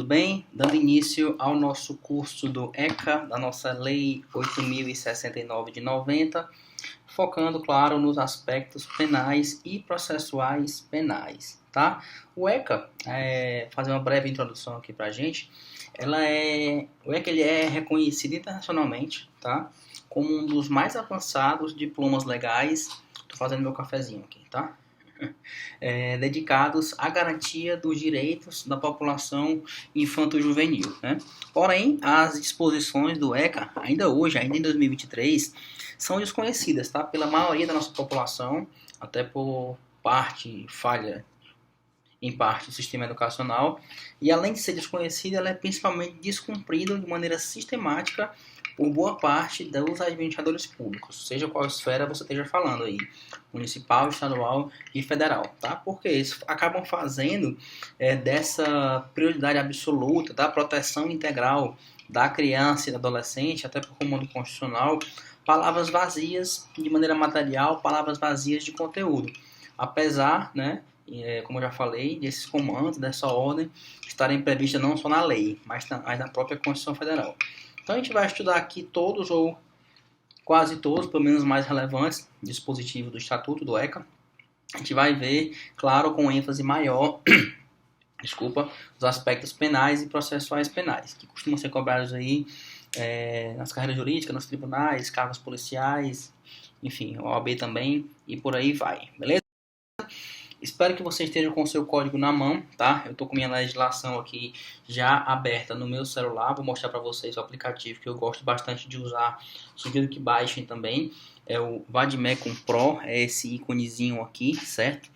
tudo bem? Dando início ao nosso curso do ECA, da nossa Lei 8.069 de 90, focando, claro, nos aspectos penais e processuais penais, tá? O ECA, fazer uma breve introdução aqui pra gente, o ECA ele é reconhecido internacionalmente, tá? Como um dos mais avançados diplomas legais. Tô fazendo meu cafezinho aqui, tá? Dedicados à garantia dos direitos da população infanto-juvenil, né? Porém, as disposições do ECA, ainda hoje, ainda em 2023, são desconhecidas, tá? Pela maioria da nossa população, até por falha em parte do sistema educacional, e além de ser desconhecida, ela é principalmente descumprida de maneira sistemática por boa parte dos administradores públicos, seja qual esfera você esteja falando aí, municipal, estadual e federal, tá? Porque eles acabam fazendo dessa prioridade absoluta da proteção integral da criança e do adolescente, até por comando constitucional, palavras vazias de maneira material, palavras vazias de conteúdo. Apesar, né, como eu já falei, desses comandos, dessa ordem, estarem previstas não só na lei, mas na própria Constituição Federal. Então a gente vai estudar aqui todos ou quase todos, pelo menos os mais relevantes, dispositivos do Estatuto do ECA. A gente vai ver, claro, com ênfase maior, os aspectos penais e processuais penais, que costumam ser cobrados aí nas carreiras jurídicas, nos tribunais, cargos policiais, enfim, OAB também, e por aí vai, beleza? Espero que você esteja com o seu código na mão, tá? Eu estou com minha legislação aqui já aberta no meu celular. Vou mostrar para vocês o aplicativo que eu gosto bastante de usar. Sugiro que baixem também. É o Vadmecum Pro, é esse íconezinho aqui, certo?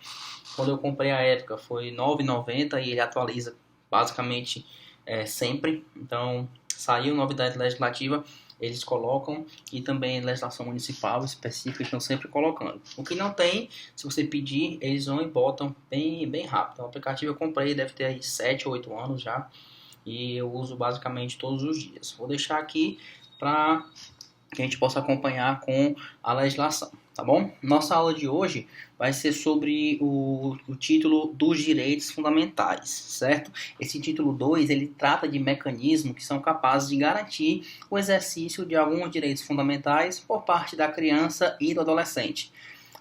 Quando eu comprei à época foi R$ 9,90 e ele atualiza basicamente sempre. Então, saiu novidade legislativa, eles colocam, e também legislação municipal específica estão sempre colocando. O que não tem, se você pedir, eles vão e botam bem rápido. O aplicativo eu comprei, deve ter aí 7 ou 8 anos já, e eu uso basicamente todos os dias. Vou deixar aqui para que a gente possa acompanhar com a legislação, tá bom? Nossa aula de hoje vai ser sobre o título dos direitos fundamentais, certo? Esse título 2, ele trata de mecanismos que são capazes de garantir o exercício de alguns direitos fundamentais por parte da criança e do adolescente.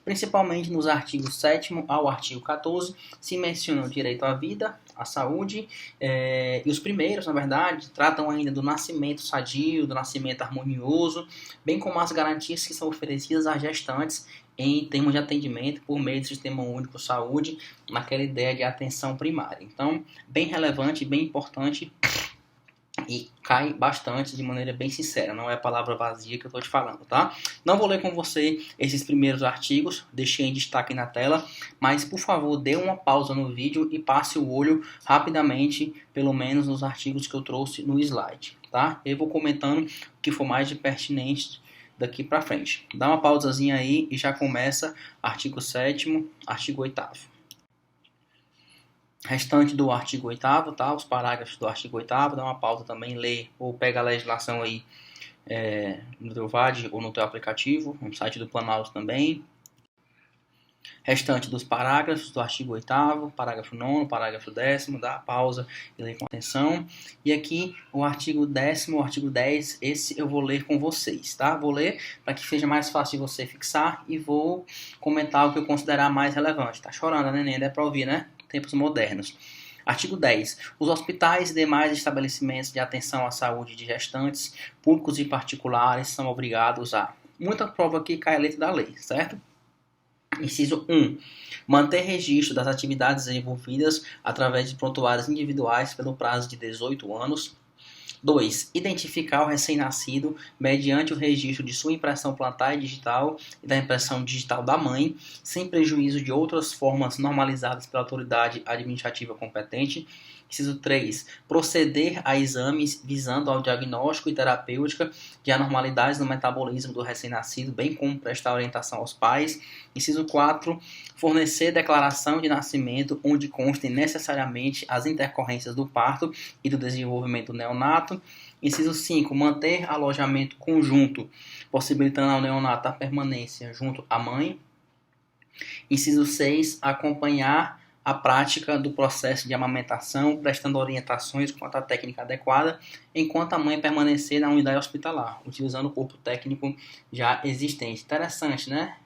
Principalmente nos artigos 7º ao artigo 14, se menciona o direito à vida, à saúde, e os primeiros, na verdade, tratam ainda do nascimento sadio, do nascimento harmonioso, bem como as garantias que são oferecidas às gestantes em termos de atendimento por meio do Sistema Único de Saúde, naquela ideia de atenção primária. Então, bem relevante, bem importante, e cai bastante de maneira bem sincera, não é a palavra vazia que eu estou te falando, tá? Não vou ler com você esses primeiros artigos, deixei em destaque na tela, mas por favor dê uma pausa no vídeo e passe o olho rapidamente, pelo menos nos artigos que eu trouxe no slide, tá? Eu vou comentando o que for mais de pertinente daqui para frente. Dá uma pausazinha aí e já começa artigo 7º, artigo 8º. Restante do artigo 8º, tá? Os parágrafos do artigo 8º, dá uma pausa também, lê ou pega a legislação aí no teu VAD ou no teu aplicativo, no site do Planalto também. Restante dos parágrafos do artigo 8º, parágrafo 9º, parágrafo 10º, dá a pausa e lê com atenção. E aqui o artigo 10º, o artigo 10, esse eu vou ler com vocês, tá? Vou ler para que seja mais fácil de você fixar e vou comentar o que eu considerar mais relevante. Tá chorando, né, neném? Dá para ouvir, né? Tempos modernos. Artigo 10. Os hospitais e demais estabelecimentos de atenção à saúde de gestantes, públicos e particulares, são obrigados a... Muita prova aqui cai a letra da lei, certo? Inciso 1. Manter registro das atividades desenvolvidas através de prontuários individuais pelo prazo de 18 anos. 2. Identificar o recém-nascido mediante o registro de sua impressão plantar e digital e da impressão digital da mãe, sem prejuízo de outras formas normalizadas pela autoridade administrativa competente. Inciso 3. Proceder a exames visando ao diagnóstico e terapêutica de anormalidades no metabolismo do recém-nascido, bem como prestar orientação aos pais. Inciso 4. Fornecer declaração de nascimento onde constem necessariamente as intercorrências do parto e do desenvolvimento do neonato. Inciso 5. Manter alojamento conjunto, possibilitando ao neonato a permanência junto à mãe. Inciso 6. Acompanhar a prática do processo de amamentação, prestando orientações quanto à técnica adequada, enquanto a mãe permanecer na unidade hospitalar, utilizando o corpo técnico já existente. Interessante, né?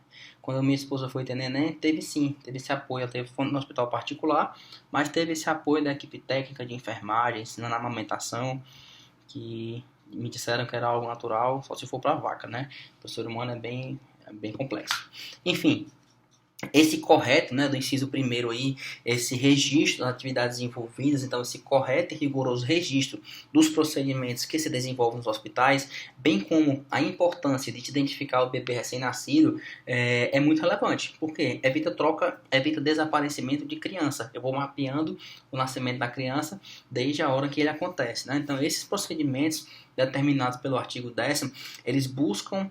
Quando minha esposa foi ter neném, teve esse apoio. Ela teve no hospital particular, mas teve esse apoio da equipe técnica de enfermagem, ensinando a amamentação, que me disseram que era algo natural, só se for para vaca, né? O ser humano é bem complexo. Enfim, esse correto, né, do inciso primeiro aí, esse registro das atividades envolvidas, então esse correto e rigoroso registro dos procedimentos que se desenvolvem nos hospitais, bem como a importância de identificar o bebê recém-nascido, é muito relevante, porque evita desaparecimento de criança. Eu vou mapeando o nascimento da criança desde a hora que ele acontece, né? Então esses procedimentos determinados pelo artigo 10º, eles buscam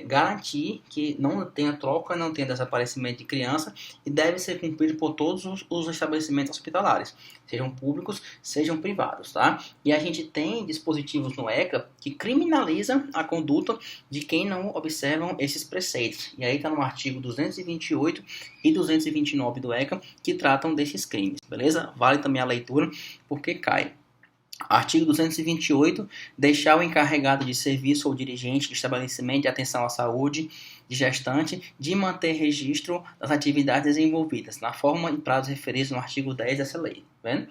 garantir que não tenha troca, não tenha desaparecimento de criança e deve ser cumprido por todos os estabelecimentos hospitalares, sejam públicos, sejam privados, tá? E a gente tem dispositivos no ECA que criminalizam a conduta de quem não observam esses preceitos. E aí está no artigo 228 e 229 do ECA que tratam desses crimes, beleza? Vale também a leitura porque cai. Artigo 228, deixar o encarregado de serviço ou dirigente de estabelecimento de atenção à saúde de gestante de manter registro das atividades desenvolvidas, na forma e prazos referidos no artigo 10 dessa lei, vendo?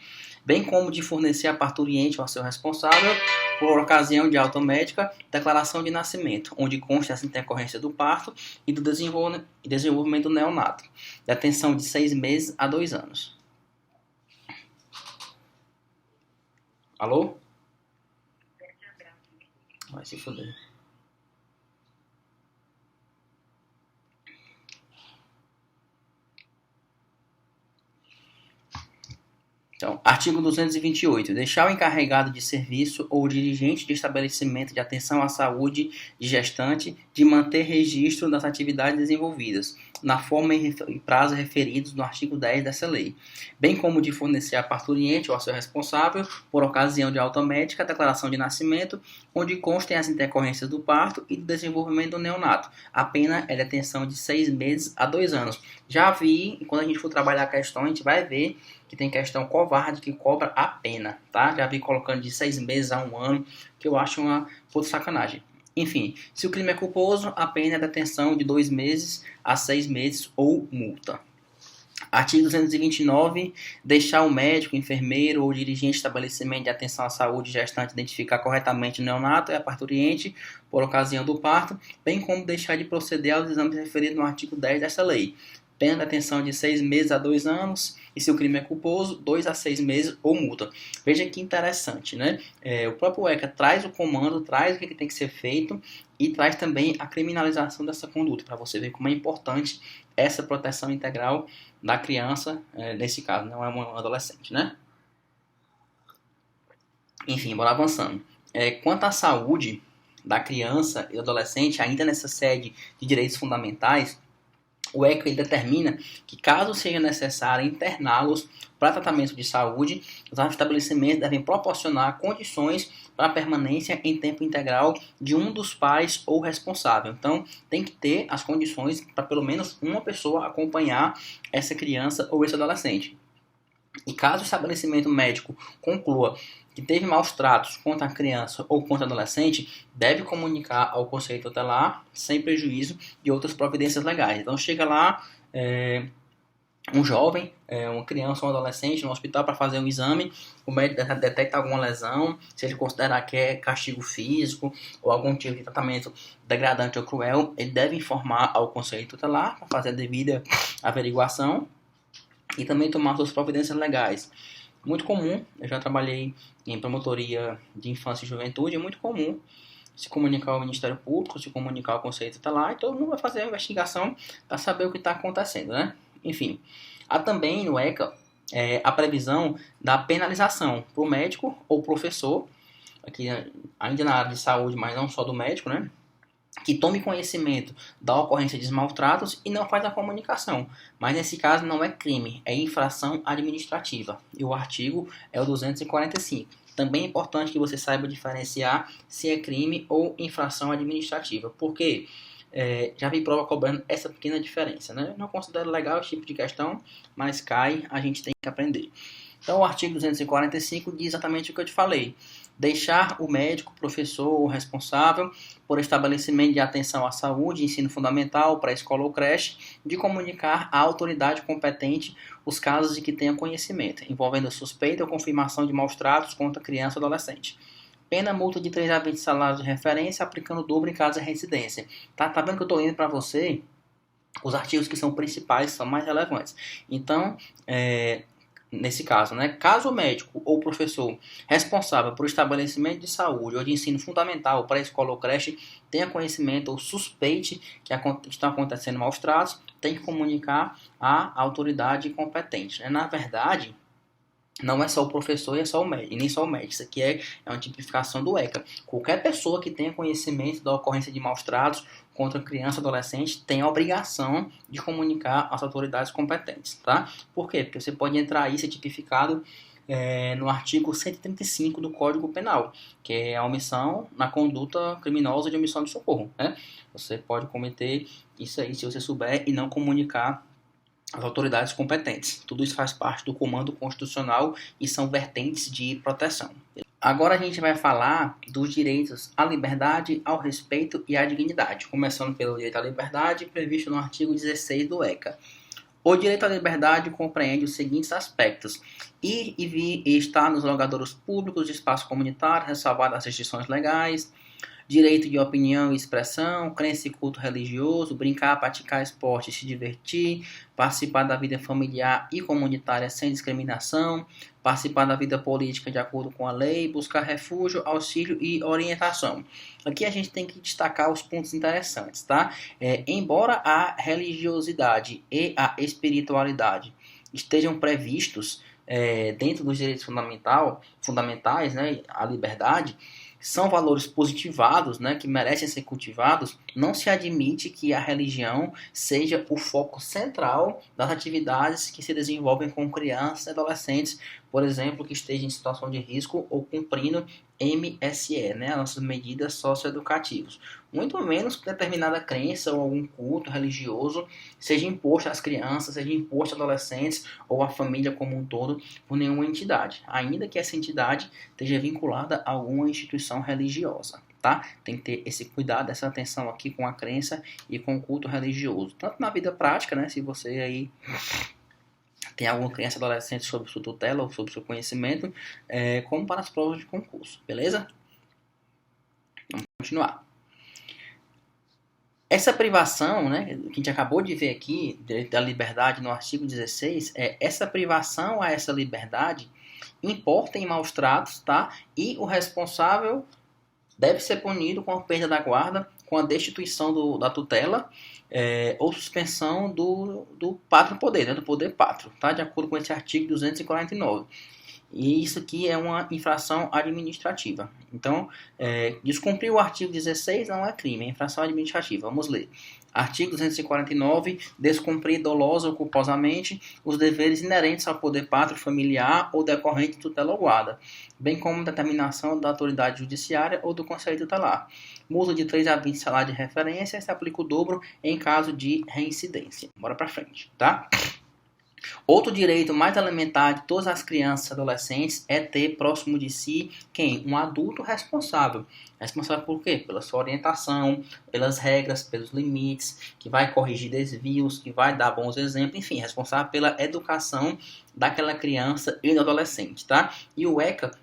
Bem como de fornecer a parturiente ou a seu responsável, por ocasião de alta médica, declaração de nascimento, onde consta a intercorrência do parto e do desenvolvimento do neonato, de atenção de 6 meses a 2 anos. Alô? Vai se foder. Então, artigo 228. Deixar o encarregado de serviço ou dirigente de estabelecimento de atenção à saúde de gestante de manter registro das atividades desenvolvidas, na forma e prazo referidos no artigo 10 dessa lei, bem como de fornecer a parturiente ou a seu responsável, por ocasião de alta médica, a declaração de nascimento, onde constem as intercorrências do parto e do desenvolvimento do neonato. A pena é detenção de 6 meses a 2 anos. Já vi, e quando a gente for trabalhar a questão, a gente vai ver que tem questão covarde que cobra a pena, tá? Já vi colocando de 6 meses a 1 ano, que eu acho uma puta sacanagem. Enfim, se o crime é culposo, a pena é detenção de 2 meses a 6 meses ou multa. Artigo 229, deixar o médico, enfermeiro ou dirigente de estabelecimento de atenção à saúde gestante identificar corretamente o neonato e a parturiente por ocasião do parto, bem como deixar de proceder aos exames referidos no artigo 10 desta lei. Pena de detenção de 6 meses a 2 anos, e se o crime é culposo, 2 a 6 meses ou multa. Veja que interessante, né? O próprio ECA traz o comando, traz o que tem que ser feito e traz também a criminalização dessa conduta, para você ver como é importante essa proteção integral da criança, nesse caso, não é um adolescente, né? Enfim, bora avançando. Quanto à saúde da criança e do adolescente, ainda nessa sede de direitos fundamentais, o ECA determina que, caso seja necessário interná-los para tratamento de saúde, os estabelecimentos devem proporcionar condições para a permanência em tempo integral de um dos pais ou responsável. Então, tem que ter as condições para pelo menos uma pessoa acompanhar essa criança ou esse adolescente. E caso o estabelecimento médico conclua que teve maus tratos contra a criança ou contra o adolescente, deve comunicar ao conselho tutelar sem prejuízo de outras providências legais. Então chega lá um jovem, uma criança ou um adolescente no hospital para fazer um exame, o médico detecta alguma lesão, se ele considerar que é castigo físico ou algum tipo de tratamento degradante ou cruel, ele deve informar ao conselho tutelar para fazer a devida averiguação e também tomar suas providências legais. Muito comum, eu já trabalhei em promotoria de infância e juventude, é muito comum se comunicar ao Ministério Público, se comunicar ao Conselho Tutelar e todo mundo vai fazer a investigação para saber o que está acontecendo, né? Enfim, há também no ECA a previsão da penalização para o médico ou professor, aqui ainda na área de saúde, mas não só do médico, né? Que tome conhecimento da ocorrência de maus tratos e não faz a comunicação. Mas nesse caso não é crime, é infração administrativa. E o artigo é o 245. Também é importante que você saiba diferenciar se é crime ou infração administrativa. Por quê? já vi prova cobrando essa pequena diferença, né? Eu não considero legal esse tipo de questão, mas cai, a gente tem que aprender. Então, o artigo 245 diz exatamente o que eu te falei. Deixar o médico, professor ou responsável por estabelecimento de atenção à saúde, ensino fundamental, pré-escola ou creche, de comunicar à autoridade competente os casos de que tenha conhecimento, envolvendo suspeita ou confirmação de maus tratos contra criança ou adolescente. Pena multa de 3 a 20 salários de referência, aplicando o dobro em caso de reincidência. Tá vendo que eu estou indo para você? Os artigos que são principais são mais relevantes. Então, nesse caso, né, caso o médico ou professor responsável por estabelecimento de saúde ou de ensino fundamental, pré-escola ou creche, tenha conhecimento ou suspeite que estão acontecendo maus tratos, tem que comunicar à autoridade competente, né? Na verdade, não é só o professor e é só o médico, e nem só o médico. Isso aqui é uma tipificação do ECA. Qualquer pessoa que tenha conhecimento da ocorrência de maus tratos contra criança ou adolescente tem a obrigação de comunicar às autoridades competentes, tá? Por quê? Porque você pode entrar aí, ser tipificado no artigo 135 do Código Penal, que é a omissão na conduta criminosa de omissão de socorro, né? Você pode cometer isso aí se você souber e não comunicar as autoridades competentes. Tudo isso faz parte do comando constitucional e são vertentes de proteção. Agora a gente vai falar dos direitos à liberdade, ao respeito e à dignidade, começando pelo direito à liberdade, previsto no artigo 16 do ECA. O direito à liberdade compreende os seguintes aspectos: ir e vir e estar nos alugadouros públicos de espaço comunitário, ressalvadas as restrições legais, direito de opinião e expressão, crença e culto religioso, brincar, praticar esporte e se divertir, participar da vida familiar e comunitária sem discriminação, participar da vida política de acordo com a lei, buscar refúgio, auxílio e orientação. Aqui a gente tem que destacar os pontos interessantes, tá? Embora a religiosidade e a espiritualidade estejam previstos dentro dos direitos fundamentais, né, a liberdade, são valores positivados, né, que merecem ser cultivados, não se admite que a religião seja o foco central das atividades que se desenvolvem com crianças e adolescentes, por exemplo, que estejam em situação de risco ou cumprindo MSE, né, as nossas medidas socioeducativas. Muito menos que determinada crença ou algum culto religioso seja imposto às crianças, seja imposto aos adolescentes ou à família como um todo por nenhuma entidade, ainda que essa entidade esteja vinculada a alguma instituição religiosa, tá? Tem que ter esse cuidado, essa atenção aqui com a crença e com o culto religioso, tanto na vida prática, né? Se você aí tem alguma criança adolescente sob sua tutela ou sob seu conhecimento, como para as provas de concurso, beleza? Vamos continuar. Essa privação, né, que a gente acabou de ver aqui, da liberdade no artigo 16, essa privação a essa liberdade importa em maus tratos, tá? E o responsável deve ser punido com a perda da guarda, com a destituição da tutela ou suspensão do pátrio poder, né, do poder pátrio, tá? De acordo com esse artigo 249. E isso aqui é uma infração administrativa. Então, descumprir o artigo 16 não é crime, é infração administrativa. Vamos ler. Artigo 249. Descumprir dolosa ou culposamente os deveres inerentes ao poder pátrio familiar ou decorrente de tutela ou guarda, bem como determinação da autoridade judiciária ou do conselho tutelar. Multa de 3 a 20 salários de referência, se aplica o dobro em caso de reincidência. Bora pra frente, tá? Outro direito mais elementar de todas as crianças e adolescentes é ter próximo de si quem? Um adulto responsável. Responsável por quê? Pela sua orientação, pelas regras, pelos limites, que vai corrigir desvios, que vai dar bons exemplos, enfim, responsável pela educação daquela criança e do adolescente, tá? E o ECA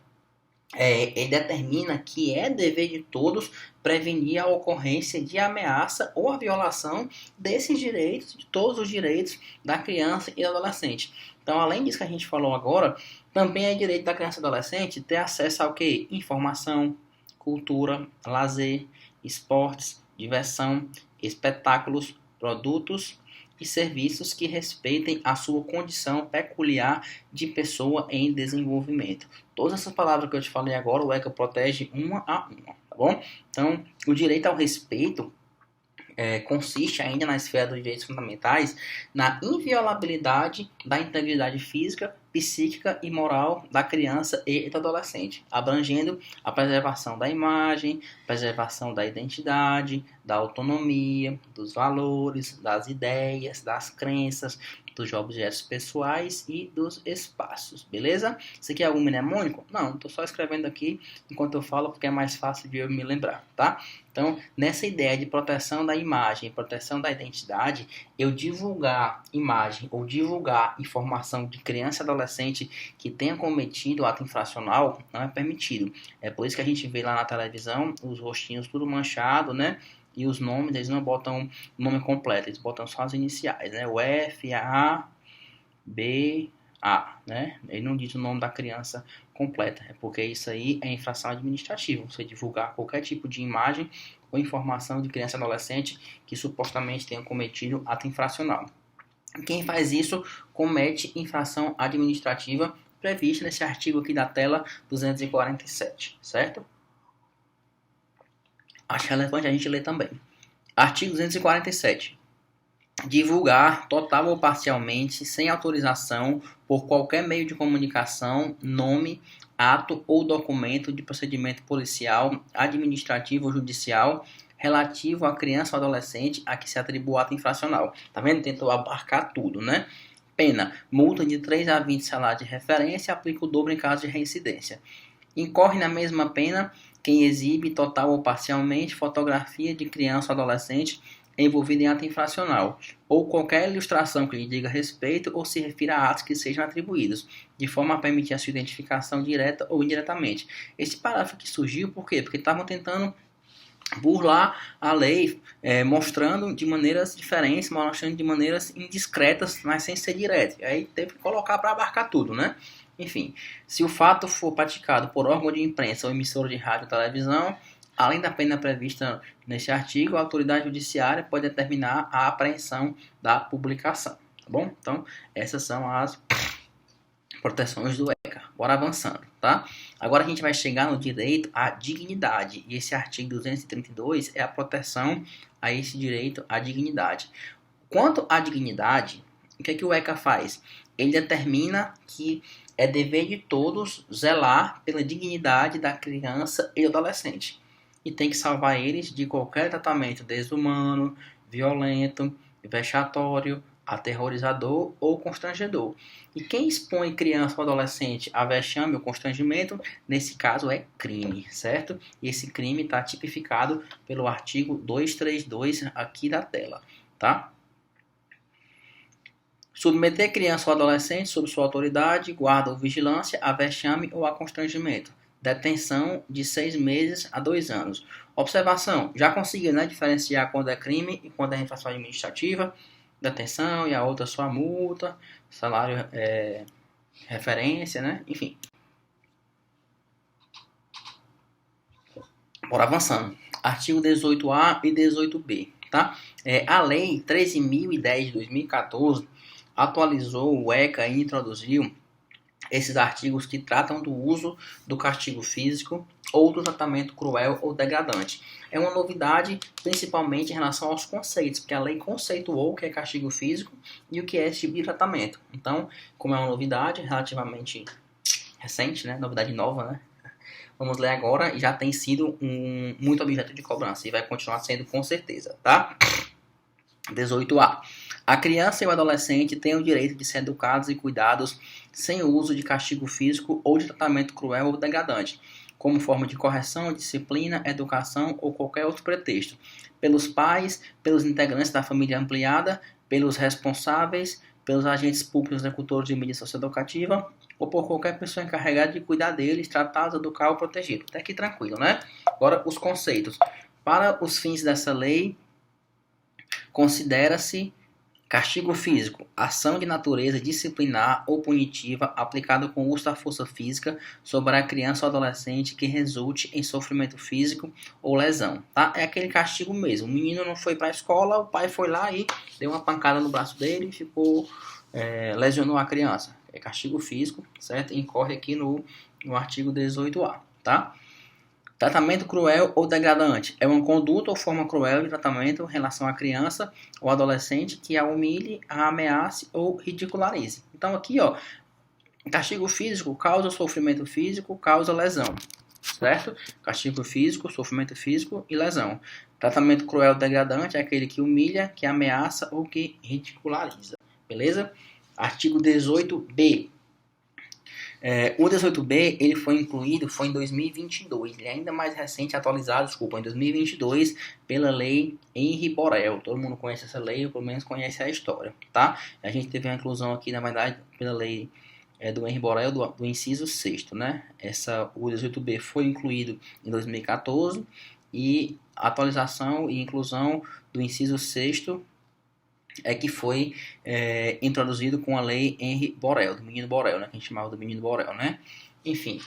ele determina que é dever de todos prevenir a ocorrência de ameaça ou a violação desses direitos, de todos os direitos da criança e do adolescente. Então, além disso que a gente falou agora, também é direito da criança e do adolescente ter acesso ao quê? Informação, cultura, lazer, esportes, diversão, espetáculos, produtos e serviços que respeitem a sua condição peculiar de pessoa em desenvolvimento. Todas essas palavras que eu te falei agora, o ECA protege uma a uma, tá bom? Então, o direito ao respeito consiste ainda na esfera dos direitos fundamentais na inviolabilidade da integridade física, psíquica e moral da criança e do adolescente, abrangendo a preservação da imagem, preservação da identidade, da autonomia, dos valores, das ideias, das crenças, dos objetos pessoais e dos espaços, beleza? Isso aqui é algum mnemônico? Não, estou só escrevendo aqui enquanto eu falo porque é mais fácil de eu me lembrar, tá? Então, nessa ideia de proteção da imagem, proteção da identidade, eu divulgar imagem ou divulgar informação de criança e adolescente que tenha cometido ato infracional não é permitido. É por isso que a gente vê lá na televisão os rostinhos tudo manchado, né? E os nomes, eles não botam o nome completo, eles botam só as iniciais, né? O F, A, B, A, né? Ele não diz o nome da criança completa, é porque isso aí é infração administrativa, você divulgar qualquer tipo de imagem ou informação de criança e adolescente que supostamente tenha cometido ato infracional. Quem faz isso comete infração administrativa prevista nesse artigo aqui da tela 247, certo? Acho relevante a gente ler também. Artigo 247. Divulgar, total ou parcialmente, sem autorização, por qualquer meio de comunicação, nome, ato ou documento de procedimento policial, administrativo ou judicial relativo à criança ou adolescente a que se atribua ato infracional. Tá vendo? Tentou abarcar tudo, né? Pena, multa de 3 a 20 salários de referência, aplica o dobro em caso de reincidência. Incorre na mesma pena quem exibe, total ou parcialmente, fotografia de criança ou adolescente envolvida em ato infracional, ou qualquer ilustração que lhe diga respeito ou se refira a atos que sejam atribuídos, de forma a permitir a sua identificação direta ou indiretamente. Esse parágrafo aqui surgiu por quê? Porque estavam tentando burlar a lei, mostrando de maneiras diferentes, mostrando de maneiras indiscretas, mas sem ser direto. E aí teve que colocar para abarcar tudo, né? Enfim, se o fato for praticado por órgão de imprensa ou emissora de rádio ou televisão, além da pena prevista neste artigo, a autoridade judiciária pode determinar a apreensão da publicação, tá bom? Então, essas são as proteções do ECA. Bora avançando, tá? Agora a gente vai chegar no direito à dignidade, e esse artigo 232 é a proteção a esse direito à dignidade. Quanto à dignidade, o que é que o ECA faz? Ele determina que é dever de todos zelar pela dignidade da criança e do adolescente. E tem que salvar eles de qualquer tratamento desumano, violento, vexatório, aterrorizador ou constrangedor. E quem expõe criança ou adolescente a vexame ou constrangimento, nesse caso é crime, certo? E esse crime está tipificado pelo artigo 232 aqui da tela, tá? Submeter criança ou adolescente sob sua autoridade, guarda ou vigilância a vexame ou a constrangimento. Detenção de 6 meses a 2 anos. Observação, já conseguiu, né, diferenciar quando é crime e quando é infração administrativa. Detenção e a outra só a multa, salário, referência, né? Enfim. Bora avançando. Artigo 18A e 18B, tá? A Lei 13.010 de 2014 atualizou o ECA e introduziu esses artigos que tratam do uso do castigo físico ou do tratamento cruel ou degradante. É uma novidade, principalmente em relação aos conceitos, porque a lei conceituou o que é castigo físico e o que é esse tipo de tratamento. Então, como é uma novidade relativamente recente, né? Novidade nova, né? Vamos ler agora, e já tem sido muito objeto de cobrança e vai continuar sendo com certeza, tá? 18A. A criança e o adolescente têm o direito de ser educados e cuidados sem o uso de castigo físico ou de tratamento cruel ou degradante, como forma de correção, disciplina, educação ou qualquer outro pretexto, pelos pais, pelos integrantes da família ampliada, pelos responsáveis, pelos agentes públicos executores de mídia socioeducativa ou por qualquer pessoa encarregada de cuidar deles, tratá-los, educar ou proteger. Até aqui tranquilo, né? Agora, os conceitos. Para os fins dessa lei, considera-se castigo físico, ação de natureza disciplinar ou punitiva aplicada com uso da força física sobre a criança ou adolescente que resulte em sofrimento físico ou lesão, tá? É aquele castigo mesmo. O menino não foi para a escola, o pai foi lá e deu uma pancada no braço dele e ficou, lesionou a criança. É castigo físico, certo? Incorre aqui no artigo 18A, tá? Tratamento cruel ou degradante é uma conduta ou forma cruel de tratamento em relação à criança ou adolescente que a humilhe, a ameace ou ridicularize. Então aqui, ó, castigo físico causa sofrimento físico, causa lesão, certo? Castigo físico, sofrimento físico e lesão. Tratamento cruel ou degradante é aquele que humilha, que ameaça ou que ridiculariza, beleza? Artigo 18b. O 18b ele foi em 2022, ele é ainda mais recente, atualizado, desculpa, em 2022, pela lei Henri Borel. Todo mundo conhece essa lei, ou pelo menos conhece a história, tá? A gente teve a inclusão aqui, na verdade, pela lei do Henri Borel, do inciso 6º, né? O 18b foi incluído em 2014 e a atualização e inclusão do inciso 6º é que foi introduzido com a lei Henri Borel, do menino Borel, né, que a gente chamava do menino Borel, né? Enfim,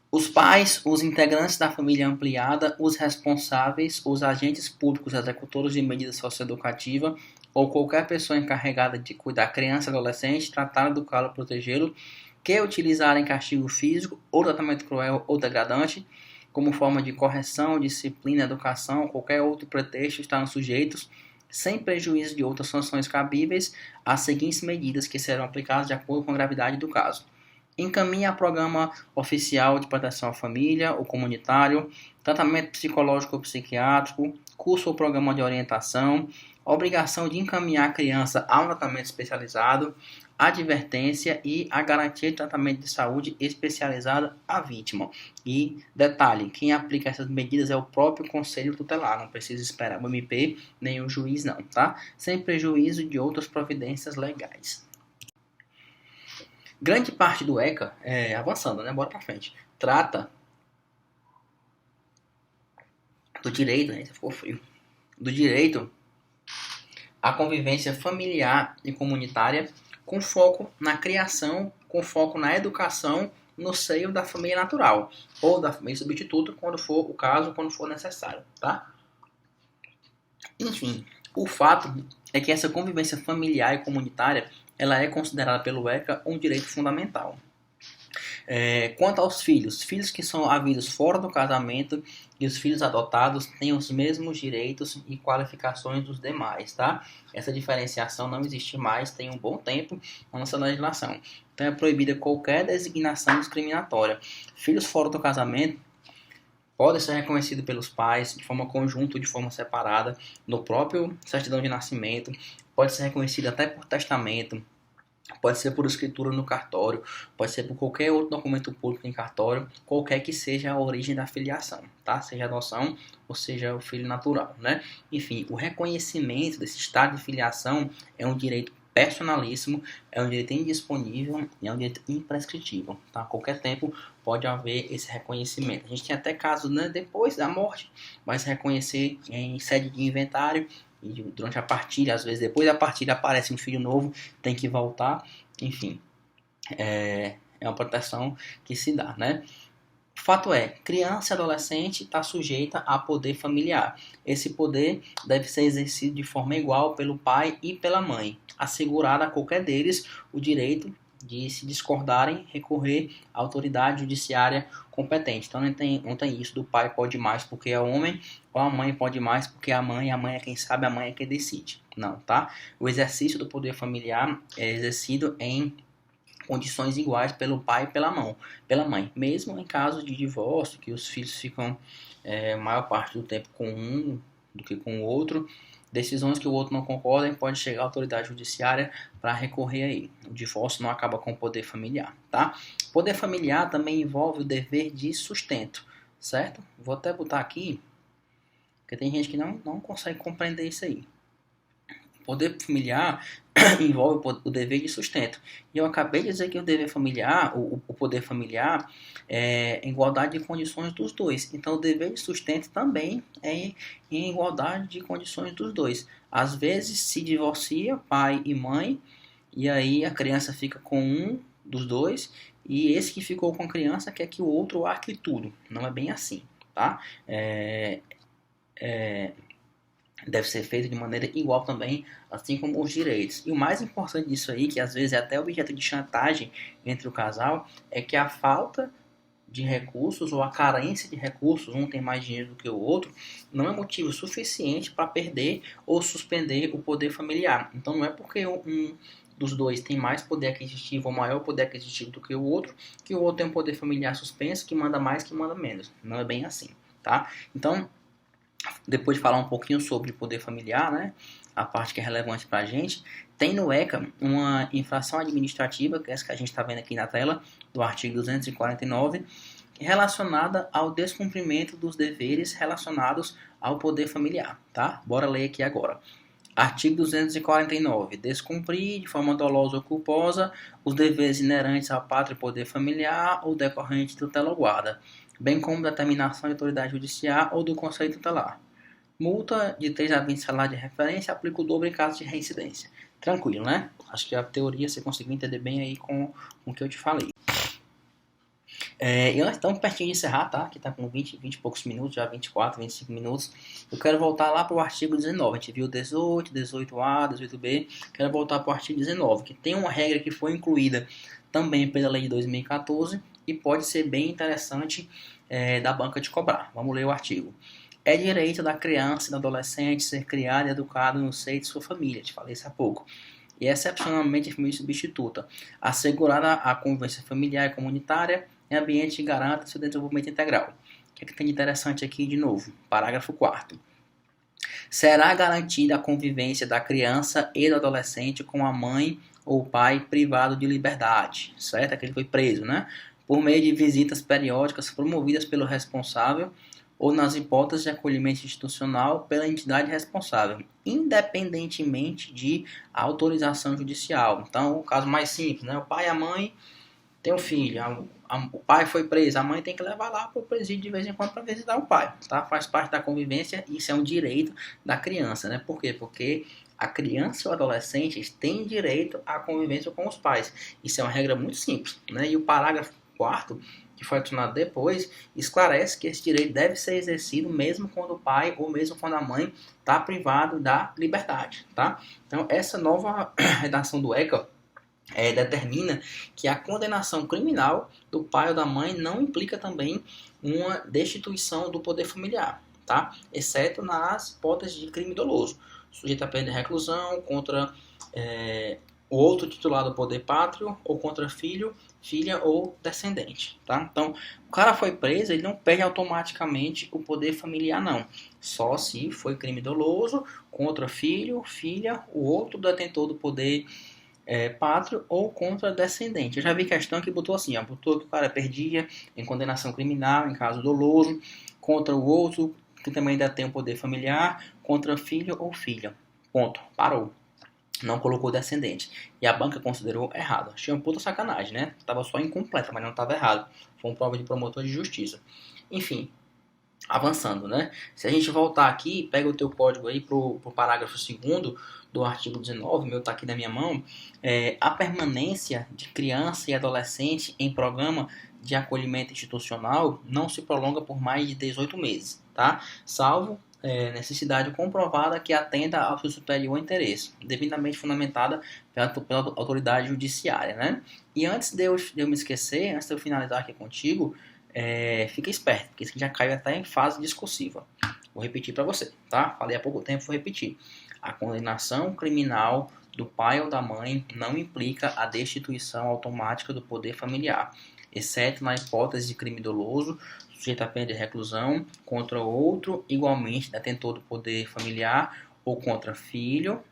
os pais, os integrantes da família ampliada, os responsáveis, os agentes públicos executores de medida socioeducativa ou qualquer pessoa encarregada de cuidar criança e adolescente, tratar, educá-lo, protegê-lo, que utilizarem castigo físico ou tratamento cruel ou degradante como forma de correção, disciplina, educação, qualquer outro pretexto, estão sujeitos sem prejuízo de outras sanções cabíveis, as seguintes medidas que serão aplicadas de acordo com a gravidade do caso. Encaminha programa oficial de proteção à família ou comunitário, tratamento psicológico ou psiquiátrico, curso ou programa de orientação, obrigação de encaminhar a criança a um tratamento especializado, advertência e a garantia de tratamento de saúde especializado à vítima. E, detalhe, quem aplica essas medidas é o próprio Conselho Tutelar, não precisa esperar o MP nem o juiz não, tá? Sem prejuízo de outras providências legais. Grande parte do ECA, avançando, né? Bora pra frente, trata do direito, né? Ficou frio. Do direito à convivência familiar e comunitária com foco na criação, com foco na educação no seio da família natural ou da família substituta, quando for o caso, quando for necessário, tá? Enfim, o fato é que essa convivência familiar e comunitária ela é considerada pelo ECA um direito fundamental. Quanto aos filhos que são havidos fora do casamento e os filhos adotados têm os mesmos direitos e qualificações dos demais, tá? Essa diferenciação não existe mais, tem um bom tempo na nossa legislação. Então é proibida qualquer designação discriminatória. Filhos fora do casamento podem ser reconhecidos pelos pais de forma conjunta ou de forma separada no próprio certidão de nascimento, pode ser reconhecido até por testamento, pode ser por escritura no cartório, pode ser por qualquer outro documento público em cartório, qualquer que seja a origem da filiação, tá? Seja adoção ou seja o filho natural, né? Enfim, o reconhecimento desse estado de filiação é um direito personalíssimo, é um direito indisponível e é um direito imprescritível, tá? A qualquer tempo pode haver esse reconhecimento. A gente tem até casos, né, depois da morte, mas reconhecer em sede de inventário e durante a partilha, às vezes depois da partilha aparece um filho novo, tem que voltar, enfim, é uma proteção que se dá, né? O fato é, criança e adolescente está sujeita a poder familiar. Esse poder deve ser exercido de forma igual pelo pai e pela mãe, assegurado a qualquer deles o direito de, se discordarem, recorrer à autoridade judiciária competente. Então não tem isso do pai pode mais porque é homem, ou a mãe pode mais porque é a mãe é quem sabe, a mãe é quem decide. Não, tá? O exercício do poder familiar é exercido em condições iguais pelo pai e pela mãe. Mesmo em caso de divórcio, que os filhos ficam maior parte do tempo com um do que com o outro, decisões que o outro não concorda, pode chegar à autoridade judiciária para recorrer aí. O divórcio não acaba com o poder familiar, tá? O poder familiar também envolve o dever de sustento, certo? Vou até botar aqui, porque tem gente que não consegue compreender isso aí. O poder familiar envolve o dever de sustento. E eu acabei de dizer que o dever familiar, o poder familiar, é em igualdade de condições dos dois. Então, o dever de sustento também é em igualdade de condições dos dois. Às vezes, se divorcia pai e mãe, e aí a criança fica com um dos dois, e esse que ficou com a criança quer que o outro arque tudo. Não é bem assim, tá? Deve ser feito de maneira igual também, assim como os direitos. E o mais importante disso aí, que às vezes é até objeto de chantagem entre o casal, é que a falta de recursos ou a carência de recursos, um tem mais dinheiro do que o outro, não é motivo suficiente para perder ou suspender o poder familiar. Então não é porque um dos dois tem mais poder aquisitivo ou maior poder aquisitivo do que o outro tem um poder familiar suspenso, que manda mais, que manda menos. Não é bem assim, tá? Então, depois de falar um pouquinho sobre poder familiar, né, a parte que é relevante para a gente, tem no ECA uma infração administrativa, que é essa que a gente está vendo aqui na tela, do artigo 249, relacionada ao descumprimento dos deveres relacionados ao poder familiar, tá? Bora ler aqui agora. Artigo 249. Descumprir de forma dolosa ou culposa os deveres inerentes ao pátrio e poder familiar ou decorrente de tutela ou guarda, bem como determinação de autoridade judicial ou do conselho tutelar. Multa de 3 a 20 salários de referência, aplica o dobro em caso de reincidência. Tranquilo, né? Acho que a teoria você conseguiu entender bem aí com o que eu te falei. E nós estamos pertinho de encerrar, tá? Que está com 20 e poucos minutos, já 24, 25 minutos. Eu quero voltar lá para o artigo 19. A gente viu 18, 18A, 18B. Quero voltar para o artigo 19, que tem uma regra que foi incluída também pela lei de 2014 e pode ser bem interessante da banca de cobrar. Vamos ler o artigo. É direito da criança e do adolescente ser criado e educado no seio de sua família. Te falei isso há pouco. E excepcionalmente a família substituta, assegurada a convivência familiar e comunitária em ambiente que garanta seu desenvolvimento integral. O que é que tem de interessante aqui de novo? Parágrafo 4º. Será garantida a convivência da criança e do adolescente com a mãe ou pai privado de liberdade, certo? Aquele foi preso, né? Por meio de visitas periódicas promovidas pelo responsável ou nas hipóteses de acolhimento institucional pela entidade responsável, independentemente de autorização judicial. Então, o caso mais simples, né? O pai e a mãe tem um filho, o pai foi preso, a mãe tem que levar lá para o presídio de vez em quando para visitar o pai, tá? Faz parte da convivência e isso é um direito da criança, né? Por quê? Porque a criança e o adolescente têm direito à convivência com os pais. Isso é uma regra muito simples, né? E o parágrafo 4º, que foi adicionado depois, esclarece que esse direito deve ser exercido mesmo quando o pai ou mesmo quando a mãe está privado da liberdade, tá? Então, essa nova redação do ECA determina que a condenação criminal do pai ou da mãe não implica também uma destituição do poder familiar, tá? Exceto nas hipóteses de crime doloso, sujeito a pena de reclusão contra o outro titular do poder pátrio ou contra filho, filha ou descendente, tá? Então, o cara foi preso, ele não perde automaticamente o poder familiar, não. Só se foi crime doloso contra filho, filha, o outro detentor do poder pátrio ou contra descendente. Eu já vi questão que botou assim, botou que o cara perdia em condenação criminal, em caso doloso, contra o outro, que também ainda tem o poder familiar, contra filho ou filha. Ponto. Parou. Não colocou descendente. E a banca considerou errado. Achei uma puta sacanagem, né? Tava só incompleta, mas não estava errado. Foi uma prova de promotor de justiça. Enfim, avançando, né? Se a gente voltar aqui, pega o teu código aí pro parágrafo 2º do artigo 19, meu tá aqui na minha mão, a permanência de criança e adolescente em programa de acolhimento institucional não se prolonga por mais de 18 meses, tá? Salvo necessidade comprovada que atenda ao seu superior interesse, devidamente fundamentada pela autoridade judiciária, né? E antes de eu me esquecer, antes de eu finalizar aqui contigo, fica esperto, porque isso aqui já caiu até em fase discursiva. Vou repetir para você, tá? Falei há pouco tempo, vou repetir. A condenação criminal do pai ou da mãe não implica a destituição automática do poder familiar, exceto na hipótese de crime doloso, sujeito a pena de reclusão, contra outro igualmente detentor do poder familiar ou contra filho,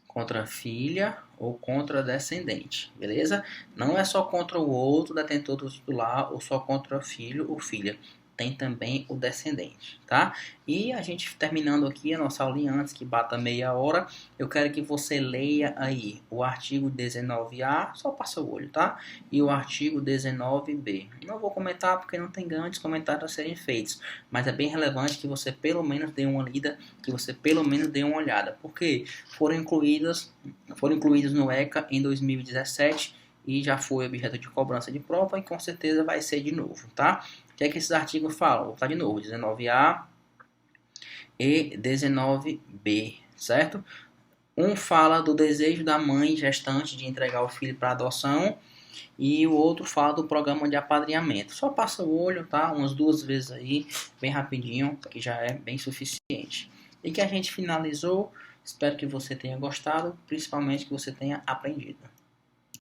contra filha ou contra descendente, beleza? Não é só contra o outro detentor do titular ou só contra filho ou filha. Tem também o descendente, tá? E a gente terminando aqui a nossa aulinha antes que bata meia hora, eu quero que você leia aí o artigo 19A, só passa o olho, tá? E o artigo 19B. Não vou comentar porque não tem grandes comentários a serem feitos, mas é bem relevante que você pelo menos dê uma lida, que você pelo menos dê uma olhada, porque foram incluídos no ECA em 2017 e já foi objeto de cobrança de prova e com certeza vai ser de novo, tá? O que é que esses artigos falam? Vou botar de novo, 19A e 19B, certo? Um fala do desejo da mãe gestante de entregar o filho para adoção E o outro fala do programa de apadrinhamento. Só passa o olho, tá? Umas 2 vezes aí, bem rapidinho, que já é bem suficiente. E que a gente finalizou. Espero que você tenha gostado, principalmente que você tenha aprendido.